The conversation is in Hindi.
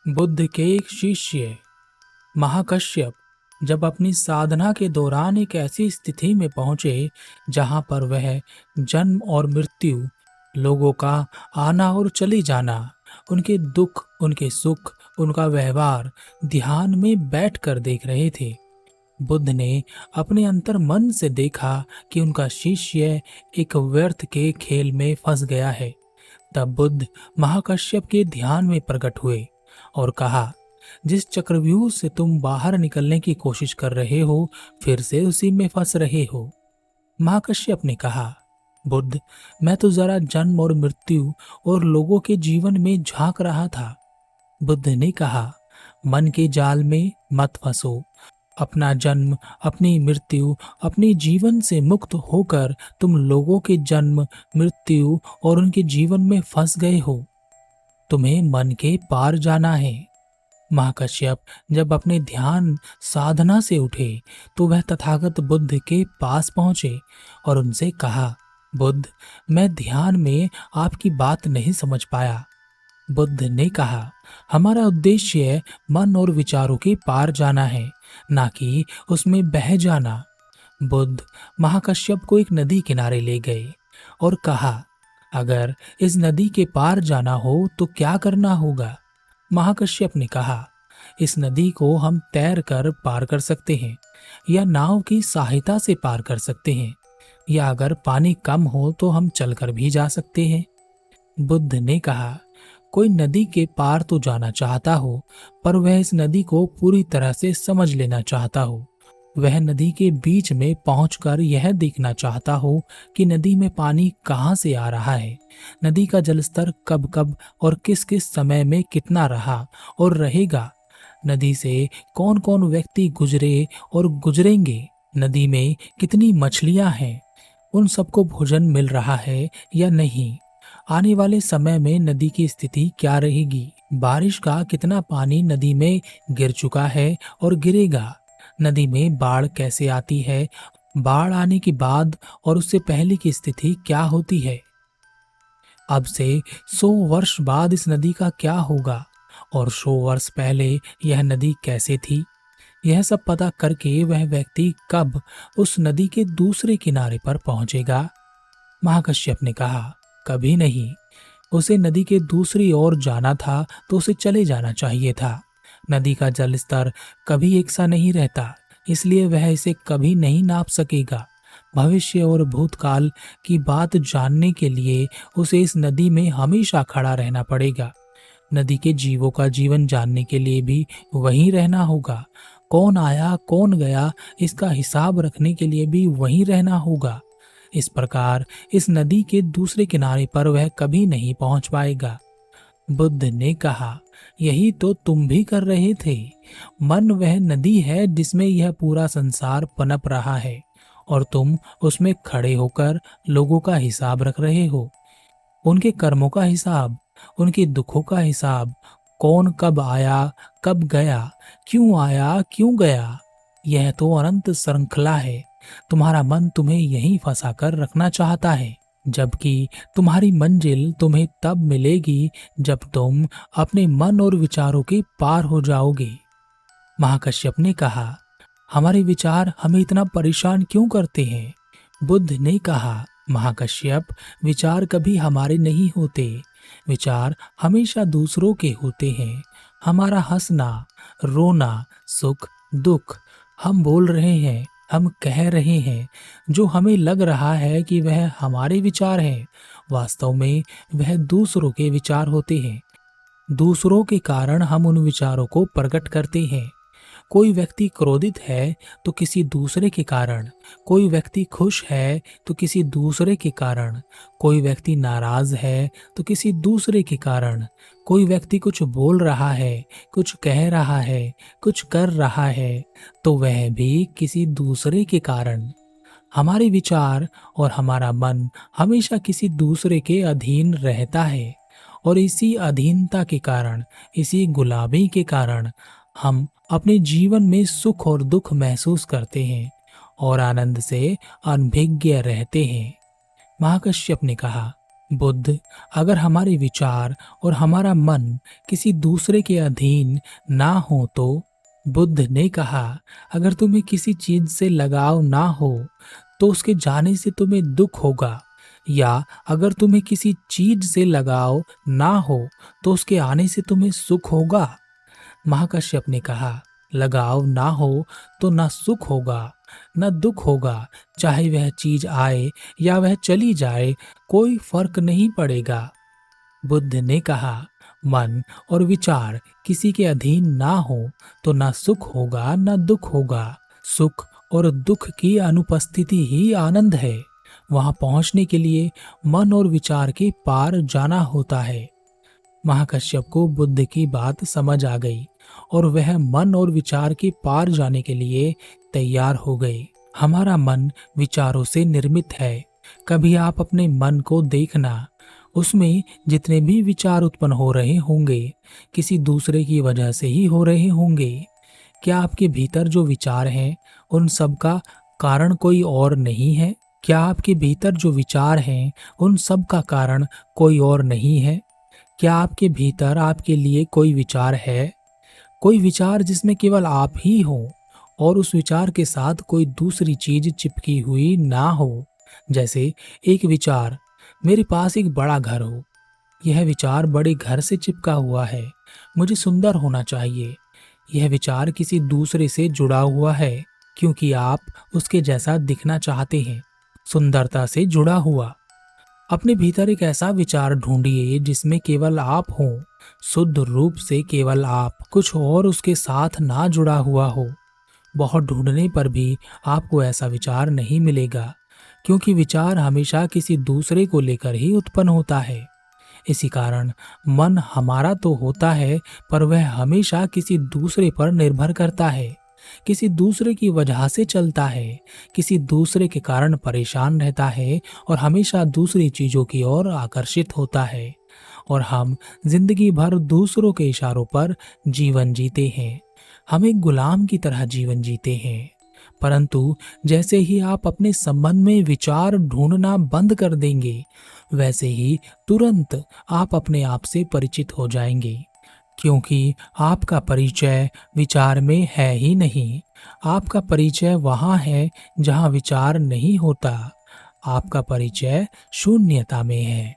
बुद्ध के एक शिष्य महाकश्यप जब अपनी साधना के दौरान एक ऐसी स्थिति में पहुंचे जहां पर वह जन्म और मृत्यु, लोगों का आना और चले जाना, उनके दुख, उनके सुख, उनका व्यवहार ध्यान में बैठकर देख रहे थे। बुद्ध ने अपने अंतर मन से देखा कि उनका शिष्य एक व्यर्थ के खेल में फंस गया है। तब बुद्ध महाकश्यप के ध्यान में प्रकट हुए और कहा, जिस चक्रव्यूह से तुम बाहर निकलने की कोशिश कर रहे हो, फिर से उसी में फंस रहे हो। महाकश्यप ने कहा, बुद्ध, मैं तो जरा जन्म और मृत्यु और लोगों के जीवन में झांक रहा था। बुद्ध ने कहा, मन के जाल में मत फंसो। अपना जन्म, अपनी मृत्यु, अपने जीवन से मुक्त होकर तुम लोगों के जन्म, मृत्यु और उनके जीवन में फंस गए हो। तुम्हें मन के पार जाना है। महाकश्यप जब अपने ध्यान साधना से उठे तो वह तथागत बुद्ध के पास पहुंचे और उनसे कहा, बुद्ध, मैं ध्यान में आपकी बात नहीं समझ पाया। बुद्ध ने कहा, हमारा उद्देश्य मन और विचारों के पार जाना है, ना कि उसमें बह जाना। बुद्ध महाकश्यप को एक नदी किनारे ले गए और कहा, अगर इस नदी के पार जाना हो तो क्या करना होगा? महाकश्यप ने कहा, इस नदी को हम तैर कर पार कर सकते हैं, या नाव की सहायता से पार कर सकते हैं, या अगर पानी कम हो तो हम चलकर भी जा सकते हैं। बुद्ध ने कहा, कोई नदी के पार तो जाना चाहता हो, पर वह इस नदी को पूरी तरह से समझ लेना चाहता हो। वह नदी के बीच में पहुंचकर यह देखना चाहता हो कि नदी में पानी कहाँ से आ रहा है, नदी का जलस्तर कब कब और किस किस समय में कितना रहा और रहेगा, नदी से कौन कौन व्यक्ति गुजरे और गुजरेंगे, नदी में कितनी मछलियां हैं, उन सबको भोजन मिल रहा है या नहीं, आने वाले समय में नदी की स्थिति क्या रहेगी, बारिश का कितना पानी नदी में गिर चुका है और गिरेगा, नदी में बाढ़ कैसे आती है, बाढ़ आने के बाद और उससे पहले की स्थिति क्या होती है, अब से 100 वर्ष बाद इस नदी का क्या होगा और 100 वर्ष पहले यह नदी कैसे थी। यह सब पता करके वह व्यक्ति कब उस नदी के दूसरे किनारे पर पहुंचेगा? महाकश्यप ने कहा, कभी नहीं। उसे नदी के दूसरी ओर जाना था तो उसे चले जाना चाहिए था। नदी का जल स्तर कभी एक सा नहीं रहता, इसलिए वह इसे कभी नहीं नाप सकेगा। भविष्य और भूतकाल की बात जानने के लिए उसे इस नदी में हमेशा खड़ा रहना पड़ेगा। नदी के जीवों का जीवन जानने के लिए भी वहीं रहना होगा। कौन आया कौन गया, इसका हिसाब रखने के लिए भी वहीं रहना होगा। इस प्रकार इस नदी के दूसरे किनारे पर वह कभी नहीं पहुंच पाएगा। बुद्ध ने कहा, यही तो तुम भी कर रहे थे। मन वह नदी है जिसमें यह पूरा संसार पनप रहा है, और तुम उसमें खड़े होकर लोगों का हिसाब रख रहे हो। उनके कर्मों का हिसाब, उनके दुखों का हिसाब, कौन कब आया कब गया, क्यों आया क्यों गया। यह तो अनंत श्रृंखला है। तुम्हारा मन तुम्हें यहीं फंसा कर रखना चाहता है, जबकि तुम्हारी मंजिल तुम्हें तब मिलेगी जब तुम अपने मन और विचारों के पार हो जाओगे। महाकश्यप ने कहा, हमारे विचार हमें इतना परेशान क्यों करते हैं? बुद्ध ने कहा, महाकश्यप, विचार कभी हमारे नहीं होते। विचार हमेशा दूसरों के होते हैं। हमारा हंसना, रोना, सुख, दुख, हम बोल रहे हैं, हम कह रहे हैं, जो हमें लग रहा है कि वह हमारे विचार हैं, वास्तव में वह दूसरों के विचार होते हैं। दूसरों के कारण हम उन विचारों को प्रकट करते हैं। कोई व्यक्ति क्रोधित है तो किसी दूसरे के कारण, कोई व्यक्ति खुश है तो किसी दूसरे के कारण, कोई व्यक्ति नाराज है तो किसी दूसरे के कारण, कोई व्यक्ति कुछ बोल रहा है, कुछ कह रहा है, कुछ कर रहा है, तो वह भी किसी दूसरे के कारण। हमारे विचार और हमारा मन हमेशा किसी दूसरे के अधीन रहता है, और इसी अधीनता के कारण, इसी गुलामी के कारण हम अपने जीवन में सुख और दुख महसूस करते हैं और आनंद से अनभिज्ञ रहते हैं। महाकश्यप ने कहा, बुद्ध, अगर हमारे विचार और हमारा मन किसी दूसरे के अधीन ना हो तो? बुद्ध ने कहा, अगर तुम्हें किसी चीज से लगाव ना हो तो उसके जाने से तुम्हें दुख होगा, या अगर तुम्हें किसी चीज से लगाव ना हो तो उसके आने से तुम्हें सुख होगा। महाकश्यप ने कहा, लगाव ना हो तो ना सुख होगा, ना दुख होगा। चाहे वह चीज आए या वह चली जाए, कोई फर्क नहीं पड़ेगा। बुद्ध ने कहा, मन और विचार किसी के अधीन ना हो तो ना सुख होगा ना दुख होगा। सुख और दुख की अनुपस्थिति ही आनंद है। वहां पहुंचने के लिए मन और विचार के पार जाना होता है। महाकश्यप को बुद्ध की बात समझ आ गई और वह मन और विचार के पार जाने के लिए तैयार हो गए। हमारा मन विचारों से निर्मित है। कभी आप अपने मन को देखना, उसमें जितने भी विचार उत्पन्न हो रहे होंगे किसी दूसरे की वजह से ही हो रहे होंगे। क्या आपके भीतर जो विचार हैं उन सब का कारण कोई और नहीं है? क्या आपके भीतर जो विचार हैं उन सब का कारण कोई और नहीं है? क्या आपके भीतर आपके लिए कोई विचार है? कोई विचार जिसमें केवल आप ही हो और उस विचार के साथ कोई दूसरी चीज चिपकी हुई ना हो। जैसे एक विचार, मेरे पास एक बड़ा घर हो। यह विचार बड़े घर से चिपका हुआ है, मुझे सुंदर होना चाहिए। यह विचार किसी दूसरे से जुड़ा हुआ है क्योंकि आप उसके जैसा दिखना चाहते हैं। सुंदरता से जुड़ा हुआ। अपने भीतर एक ऐसा विचार ढूंढिए जिसमें केवल आप हो, शुद्ध रूप से केवल आप, कुछ और उसके साथ ना जुड़ा हुआ हो। बहुत ढूंढने पर भी आपको ऐसा विचार नहीं मिलेगा, क्योंकि विचार हमेशा किसी दूसरे को लेकर ही उत्पन्न होता है। इसी कारण मन हमारा तो होता है, पर वह हमेशा किसी दूसरे पर निर्भर करता है, किसी दूसरे की वजह से चलता है, किसी दूसरे के कारण परेशान रहता है और हमेशा दूसरी चीजों की ओर आकर्षित होता है। और हम जिंदगी भर दूसरों के इशारों पर जीवन जीते हैं। हम एक गुलाम की तरह जीवन जीते हैं। परंतु जैसे ही आप अपने संबंध में विचार ढूंढना बंद कर देंगे, वैसे ही तुरंत आप अपने आप से परिचित हो जाएंगे, क्योंकि आपका परिचय विचार में है ही नहीं। आपका परिचय वहाँ है जहाँ विचार नहीं होता। आपका परिचय शून्यता में है।